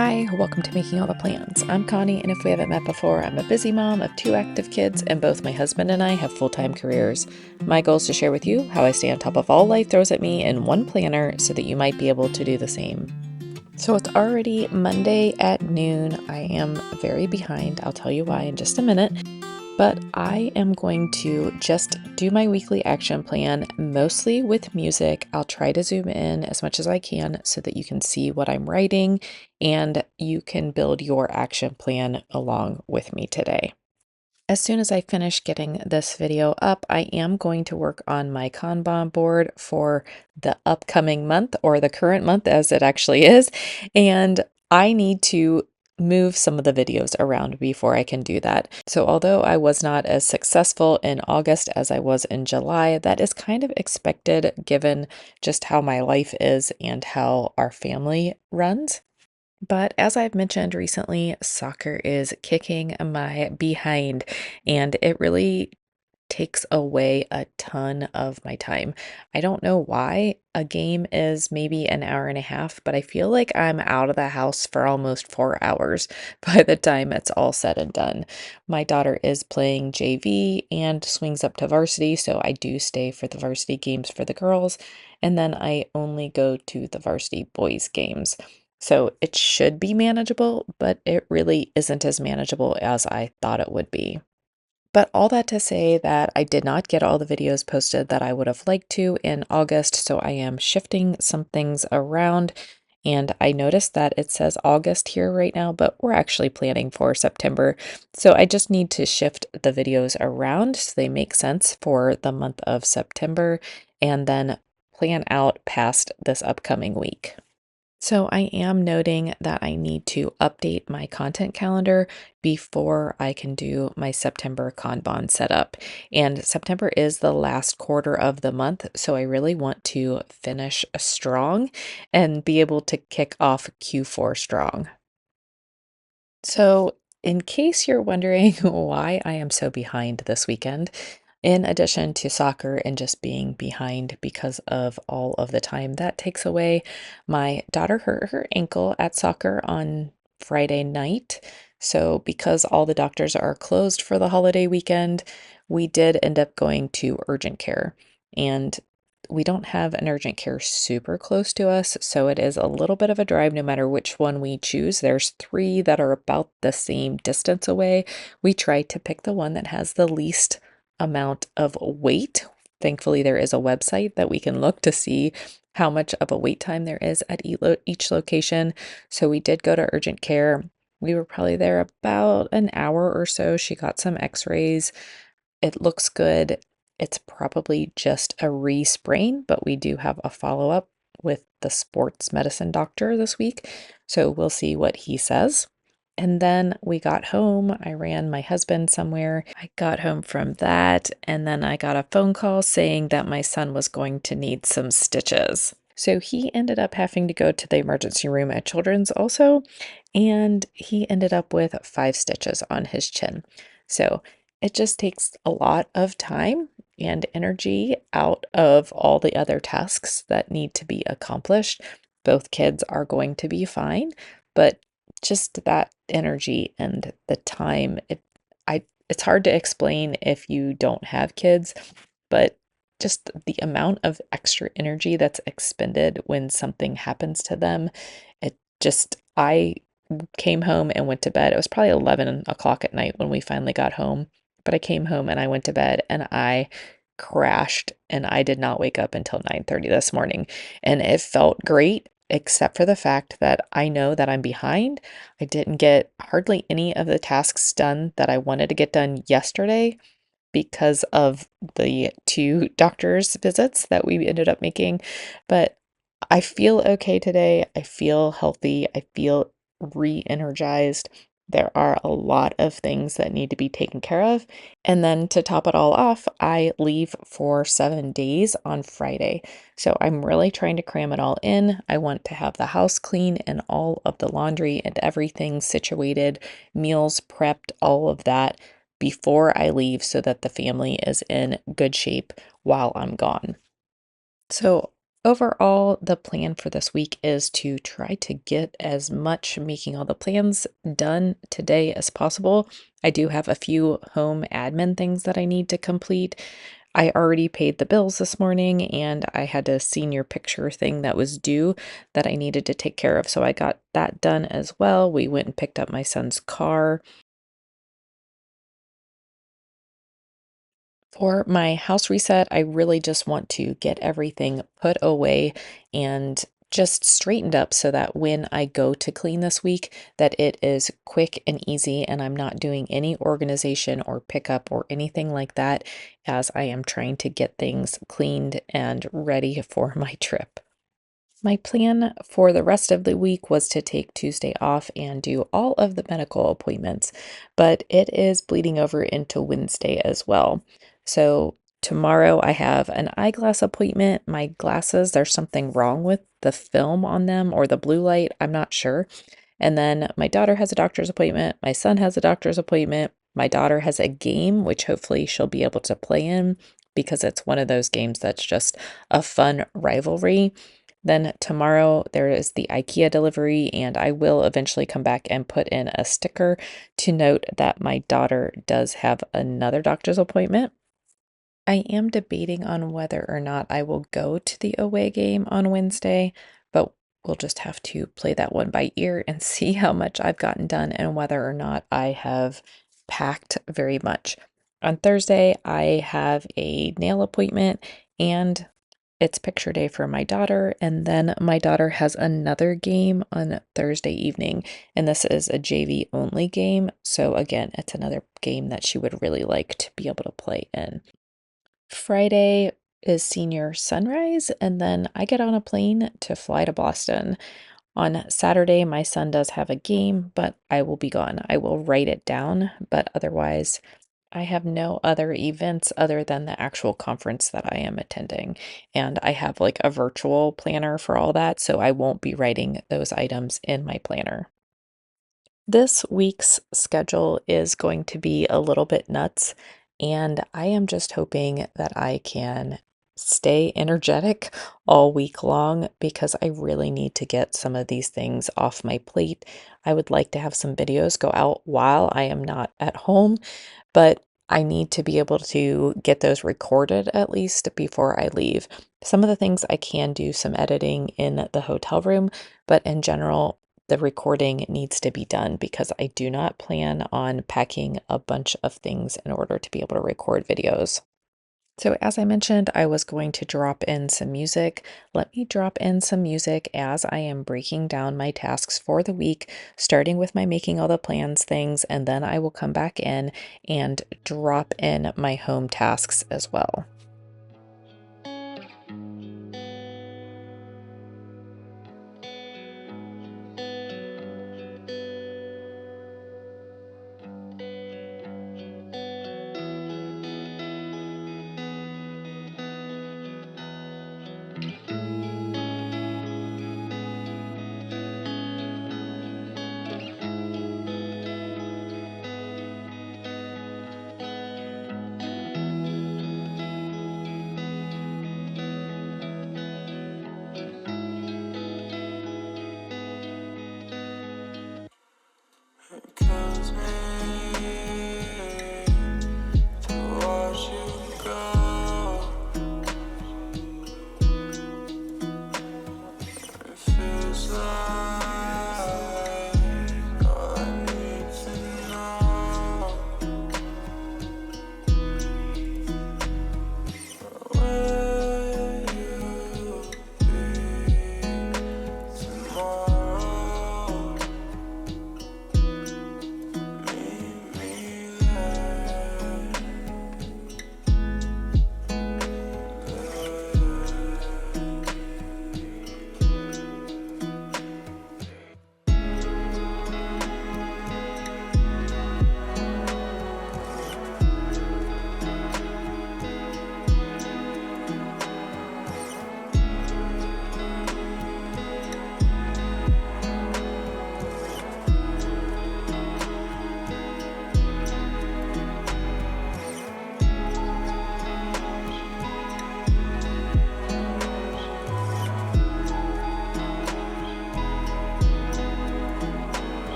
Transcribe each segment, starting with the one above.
Hi, welcome to Making All the Plans. I'm Connie, and if we haven't met before, I'm a busy mom of 2 active kids, and both my husband and I have full-time careers. My goal is to share with you how I stay on top of all life throws at me in one planner so that you might be able to do the same. So it's already Monday at noon. I am very behind. I'll tell you why in just a minute. But I am going to just do my weekly action plan, mostly with music. I'll try to zoom in as much as I can so that you can see what I'm writing and you can build your action plan along with me today. As soon as I finish getting this video up, I am going to work on my Kanban board for the upcoming month, or the current month as it actually is, and I need to move some of the videos around before I can do that. So although I was not as successful in August as I was in July, that is kind of expected given just how my life is and how our family runs. But as I've mentioned recently, soccer is kicking my behind, and it really takes away a ton of my time. I don't know why. A game is maybe an hour and a half, but I feel like I'm out of the house for almost 4 hours by the time it's all said and done. My daughter is playing JV and swings up to varsity, so I do stay for the varsity games for the girls, and then I only go to the varsity boys games. So it should be manageable, but it really isn't as manageable as I thought it would be. But all that to say that I did not get all the videos posted that I would have liked to in August, so I am shifting some things around. And I noticed that it says August here right now, but we're actually planning for September. So I just need to shift the videos around so they make sense for the month of September and then plan out past this upcoming week. So I am noting that I need to update my content calendar before I can do my September Kanban setup. And September is the last quarter of the month, so I really want to finish strong and be able to kick off Q4 strong. So, in case you're wondering why I am so behind this weekend, in addition to soccer and just being behind because of all of the time that takes away, my daughter hurt her ankle at soccer on Friday night. So, because all the doctors are closed for the holiday weekend, we did end up going to urgent care. And we don't have an urgent care super close to us, so it is a little bit of a drive no matter which one we choose. There's three that are about the same distance away. We try to pick the one that has the least amount of wait. Thankfully, there is a website that we can look to see how much of a wait time there is at each location. So we did go to urgent care. We were probably there about an hour or so. She got some x-rays. It looks good. It's probably just a re-sprain, but we do have a follow-up with the sports medicine doctor this week. So we'll see what he says. And then we got home. I ran my husband somewhere. I got home from that, and then I got a phone call saying that my son was going to need some stitches. So he ended up having to go to the emergency room at Children's also, and he ended up with 5 stitches on his chin. So it just takes a lot of time and energy out of all the other tasks that need to be accomplished. Both kids are going to be fine, but just that energy and the time, it's hard to explain if you don't have kids, but just the amount of extra energy that's expended when something happens to them, I came home and went to bed. It was probably 11 o'clock at night when we finally got home, but I came home and I went to bed and I crashed and I did not wake up until 9:30 this morning. And it felt great, except for the fact that I know that I'm behind. I didn't get hardly any of the tasks done that I wanted to get done yesterday because of the 2 doctor's visits that we ended up making. But I feel okay today. I feel healthy. I feel re-energized. There are a lot of things that need to be taken care of. And then to top it all off, I leave for 7 days on Friday. So I'm really trying to cram it all in. I want to have the house clean and all of the laundry and everything situated, meals prepped, all of that before I leave so that the family is in good shape while I'm gone. So Overall, the plan for this week is to try to get as much making all the plans done today as possible. I do have a few home admin things that I need to complete. I already paid the bills this morning and I had a senior picture thing that was due that I needed to take care of. So I got that done as well. We went and picked up my son's car. For my house reset, I really just want to get everything put away and just straightened up so that when I go to clean this week, that it is quick and easy and I'm not doing any organization or pickup or anything like that as I am trying to get things cleaned and ready for my trip. My plan for the rest of the week was to take Tuesday off and do all of the medical appointments, but it is bleeding over into Wednesday as well. So tomorrow I have an eyeglass appointment. My glasses, there's something wrong with the film on them or the blue light. I'm not sure. And then my daughter has a doctor's appointment. My son has a doctor's appointment. My daughter has a game, which hopefully she'll be able to play in because it's one of those games that's just a fun rivalry. Then tomorrow there is the IKEA delivery, and I will eventually come back and put in a sticker to note that my daughter does have another doctor's appointment. I am debating on whether or not I will go to the away game on Wednesday, but we'll just have to play that one by ear and see how much I've gotten done and whether or not I have packed very much. On Thursday, I have a nail appointment and it's picture day for my daughter, and then my daughter has another game on Thursday evening, and this is a JV only game. So again, it's another game that she would really like to be able to play in. Friday is senior sunrise, and then I get on a plane to fly to Boston. On Saturday, my son does have a game, but I will be gone. I will write it down, but otherwise, I have no other events other than the actual conference that I am attending. And I have like a virtual planner for all that, so I won't be writing those items in my planner. This week's schedule is going to be a little bit nuts, and I am just hoping that I can stay energetic all week long because I really need to get some of these things off my plate. I would like to have some videos go out while I am not at home, but I need to be able to get those recorded at least before I leave. Some of the things I can do some editing in the hotel room, but in general, the recording needs to be done because I do not plan on packing a bunch of things in order to be able to record videos. So, as I mentioned, I was going to drop in some music. Let me drop in some music as I am breaking down my tasks for the week, starting with my making all the plans things, and then I will come back in and drop in my home tasks as well.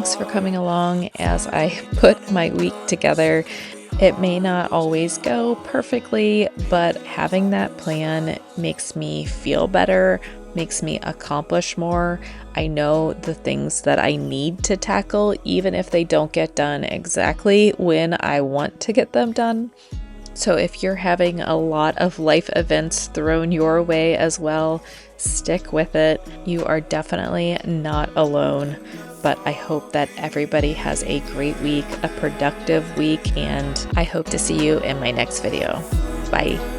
thanks for coming along as I put my week together. It may not always go perfectly, but having that plan makes me feel better, makes me accomplish more. I know the things that I need to tackle, even if they don't get done exactly when I want to get them done. So if you're having a lot of life events thrown your way as well, stick with it. You are definitely not alone. But I hope that everybody has a great week, a productive week, and I hope to see you in my next video. Bye.